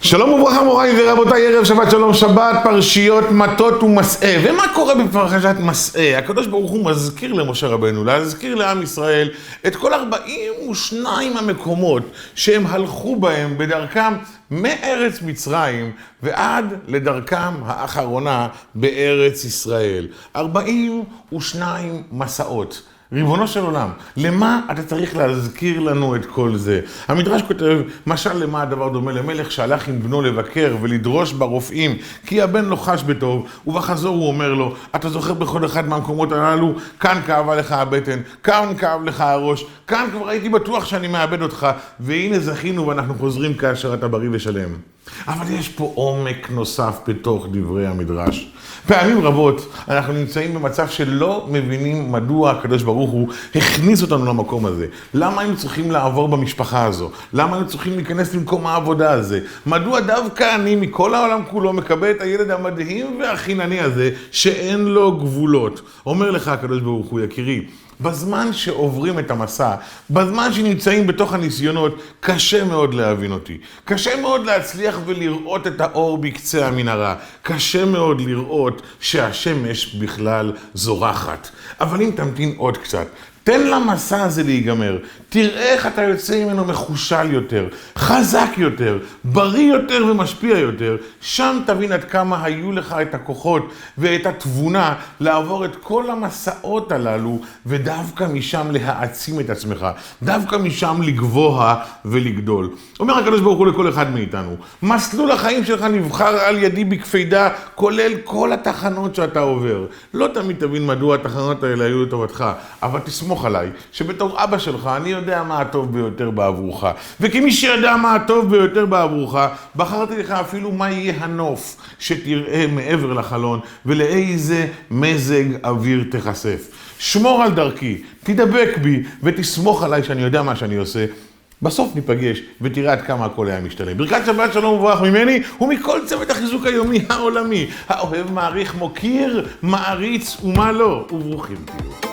שלום וברכה מוריי ורבותיי, ערב שבת שלום, שבת פרשיות מטות ומסעה. ומה קורה בפרשת מסעה? הקדוש ברוך הוא מזכיר למשה רבנו, להזכיר לעם ישראל את כל 42 המקומות שהם הלכו בהם בדרכם מארץ מצרים ועד לדרכם האחרונה בארץ ישראל. 42 מסעות. ריבונו של עולם, למה אתה צריך להזכיר לנו את כל זה? המדרש כותב, משל למה הדבר דומה למלך שהלך עם בנו לבקר ולדרוש ברופאים, כי הבן לא חש בטוב, ובחזור הוא אומר לו, אתה זוכר בכל אחד מהמקומות הללו, כאן כאבה לך הבטן, כאן כאב לך הראש, כאן כבר הייתי בטוח שאני מאבד אותך, והנה זכינו ואנחנו חוזרים כאשר אתה בריא ושלם. אבל יש פה עומק נוסף בתוך דברי המדרש. פעמים רבות אנחנו נמצאים במצב שלא מבינים מדוע הקדוש ברוך הוא הכניס אותנו למקום הזה. למה היינו צריכים לעבור במשפחה הזו? למה היינו צריכים להיכנס למקום העבודה הזה? מדוע דווקא אני מכל העולם כולו מקבל את הילד המדהים והחינני הזה שאין לו גבולות? אומר לך הקדוש ברוך הוא, יקירי, בזמן שעוברים את המסע, בזמן שנמצאים בתוך הניסיונות, קשה מאוד להבין אותי. קשה מאוד להצליח ולראות את האור בקצה המנהרה. קשה מאוד לראות שהשמש בכלל זורחת. אבל אם תמתין עוד קצת, תן למסע הזה להיגמר. תראה איך אתה יוצא ממנו מחושל יותר, חזק יותר, בריא יותר ומשפיע יותר. שם תבין עד כמה היו לך את הכוחות ואת התבונה לעבור את כל המסעות הללו, ודווקא משם להעצים את עצמך, דווקא משם לגבוה ולגדול. אומר הקדוש ברוך הוא לכל אחד מאיתנו, מסלול החיים שלך נבחר על ידי בקפידה, כולל כל התחנות שאתה עובר. לא תמיד תבין מדוע התחנות האלה היו לטובתך, אבל תסמוך עליי, שבתור אבא שלך אני יודע מה הטוב ביותר בעבורך. וכמי שיודע מה הטוב ביותר בעבורך, בחרתי לך אפילו מה יהיה הנוף שתראה מעבר לחלון, ולאיזה מזג אוויר תחשף. שמור על דרכי, תדבק בי, ותסמוך עליי שאני יודע מה שאני עושה. בסוף ניפגש ותראה עד כמה הכל היה משתלם. ברכת שבת שלום וברכה ממני ומכל צוות החיזוק היומי העולמי. האוהב, מעריך, מוקיר, מעריץ ומה לא. וברוכים תהיו.